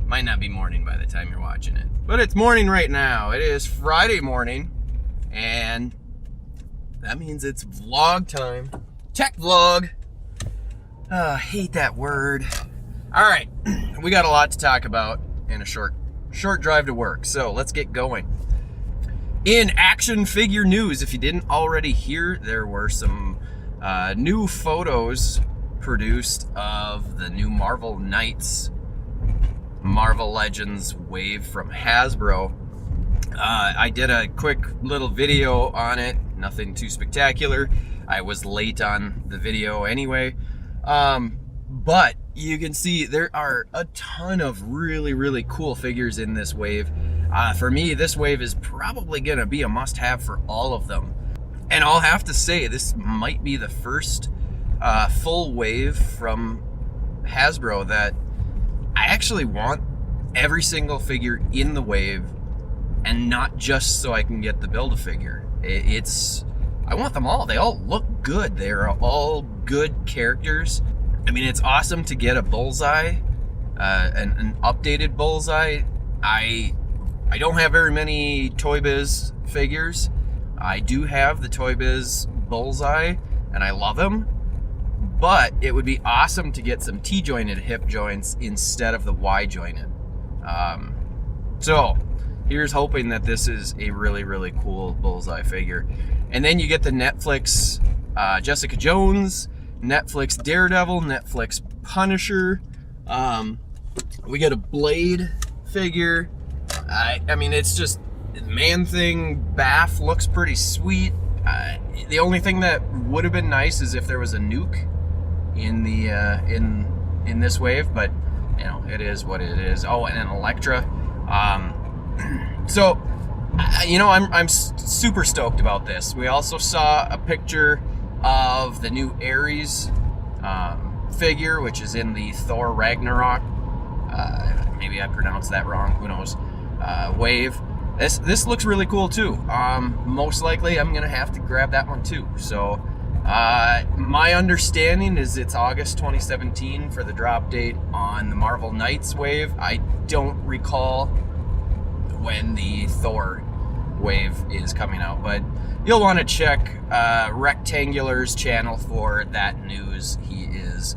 Might not be morning by the time you're watching it, but it's morning right now. It is Friday morning, and that means it's vlog time. Tech vlog. I hate that word. All right, we got a lot to talk about in a short drive to work, so let's get going. In action figure news, if you didn't already hear, there were some new photos produced of the new Marvel Knights Marvel Legends wave from Hasbro. I did a quick little video on it, nothing too spectacular. I was late on the video anyway, but you can see there are a ton of really cool figures in this wave. For me, this wave is probably gonna be a must-have for all of them. And I'll have to say, this might be the first full wave from Hasbro that I actually want every single figure in the wave, and not just so I can get the Build-A-Figure. I want them all. They all look good. They're all good characters. I mean, it's awesome to get a Bullseye, an updated Bullseye. I don't have very many Toy Biz figures. I do have the Toy Biz Bullseye, and I love him. But it would be awesome to get some T-jointed hip joints instead of the Y-jointed. So here's hoping that this is a really cool Bullseye figure. And then you get the Netflix Jessica Jones, Netflix Daredevil, Netflix Punisher. We get a Blade figure. I mean, it's just Man-Thing Bath looks pretty sweet. The only thing that would have been nice is if there was a Nuke in the in this wave, but you know, it is what it is. Oh, and an Elektra. So you know, I'm super stoked about this. We also saw a picture of the new Ares figure, which is in the Thor Ragnarok. Maybe I pronounced that wrong. Who knows? Wave. This looks really cool too. Most likely I'm gonna have to grab that one too. So my understanding is it's August 2017 for the drop date on the Marvel Knights wave. I don't recall when the Thor wave is coming out, but you'll want to check Rektangular's channel for that news. He is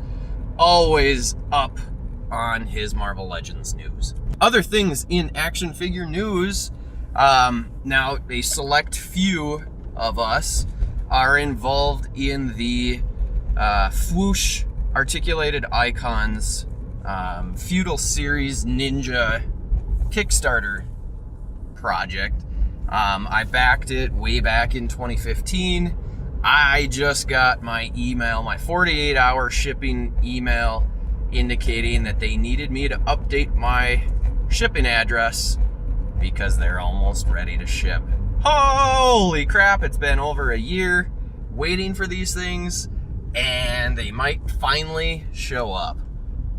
always up on his Marvel Legends news. Other things in action figure news, now a select few of us are involved in the Fwoosh Articulated Icons Feudal Series Ninja Kickstarter project. I backed it way back in 2015. I just got my email, my 48-hour shipping email, indicating that they needed me to update my shipping address because they're almost ready to ship. Holy crap, it's been over a year waiting for these things, and they might finally show up.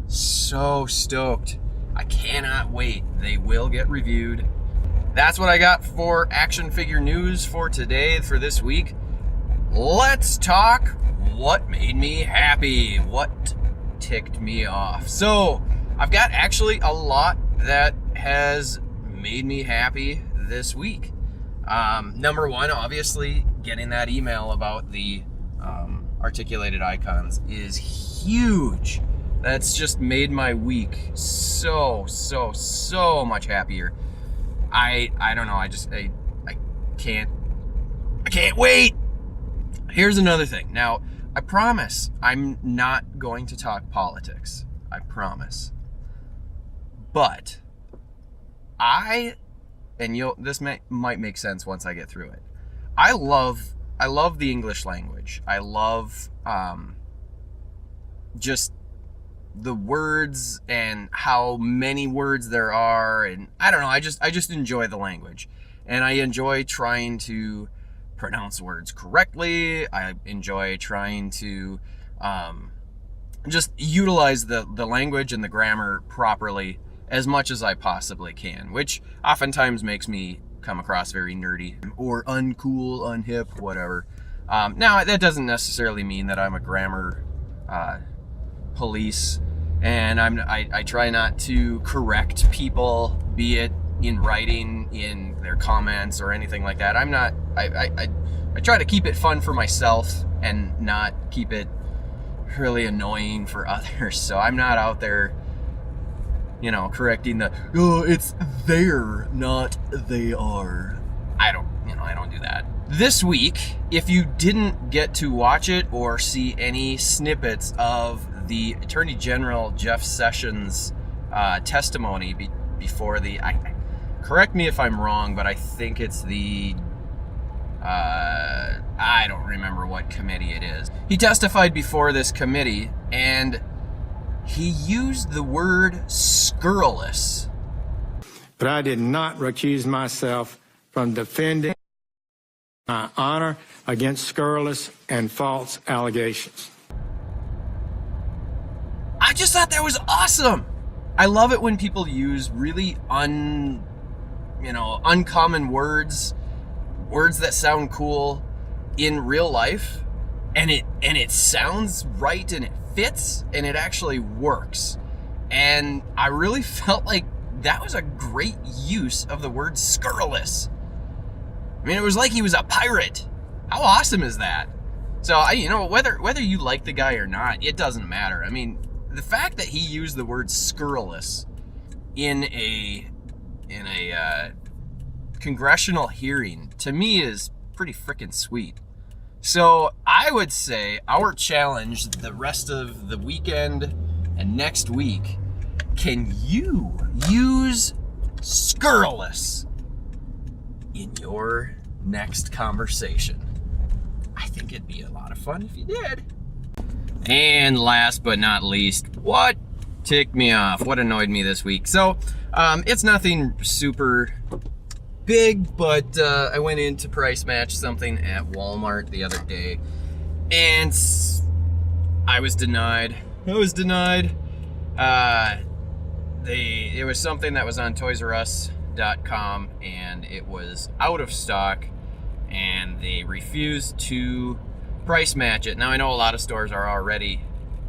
So stoked. I cannot wait. They will get reviewed. That's what I got for action figure news for today, for this week. Let's talk what made me happy. What ticked me off. So I've got actually a lot that has made me happy this week. Number one, obviously, getting that email about the articulated icons is huge. That's just made my week so much happier. I don't know, I can't wait. Here's another thing. Now, I promise I'm not going to talk politics. I promise. But this might make sense once I get through it. I love the English language. I love just the words and how many words there are, and I don't know, I just enjoy the language, and I enjoy trying to pronounce words correctly. I enjoy trying to just utilize the language and the grammar properly as much as I possibly can, which oftentimes makes me come across very nerdy or uncool, unhip, whatever. Now, that doesn't necessarily mean that I'm a grammar police and I try not to correct people, be it in writing, in their comments, or anything like that. I try to keep it fun for myself and not keep it really annoying for others. So I'm not out there, correcting oh, it's there, not they are. I don't do that. This week, if you didn't get to watch it or see any snippets of the Attorney General Jeff Sessions testimony before correct me if I'm wrong, but I think it's the I don't remember what committee it is. He testified before this committee, and he used the word scurrilous. But I did not recuse myself from defending my honor against scurrilous and false allegations. I just thought that was awesome. I love it when people use really uncommon words that sound cool in real life, and it sounds right, and it fits, and it actually works. And I really felt like that was a great use of the word scurrilous. I mean, it was like he was a pirate. How awesome is that? So whether you like the guy or not, it doesn't matter. I mean, the fact that he used the word scurrilous in a congressional hearing, to me, is pretty freaking sweet. So I would say our challenge the rest of the weekend and next week, can you use scurrilous in your next conversation? I think it'd be a lot of fun if you did. And last but not least, what ticked me off, what annoyed me this week. So it's nothing super big, but I went in to price match something at Walmart the other day, and I was denied. It was something that was on ToysRUs.com, and it was out of stock, and they refused to price match it. Now, I know a lot of stores are already,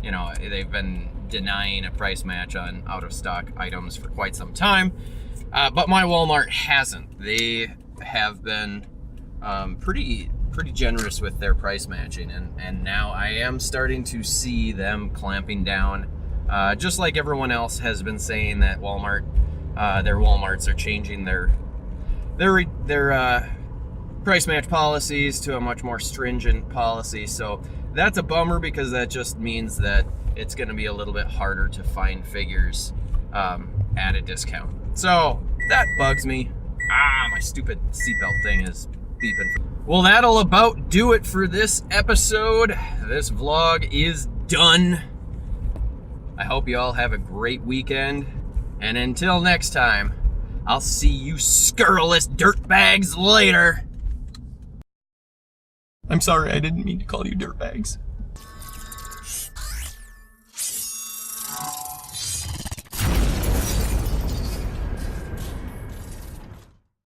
they've been denying a price match on out of stock items for quite some time. But my Walmart hasn't. They have been pretty generous with their price matching, and now I am starting to see them clamping down, just like everyone else has been saying that Walmart, their Walmarts are changing their price match policies to a much more stringent policy. So that's a bummer, because that just means that it's going to be a little bit harder to find figures at a discount. So that bugs me. My stupid seatbelt thing is beeping. Well, that'll about do it for this episode. This vlog is done. I hope you all have a great weekend. And until next time, I'll see you scurrilous dirtbags later. I'm sorry, I didn't mean to call you dirtbags.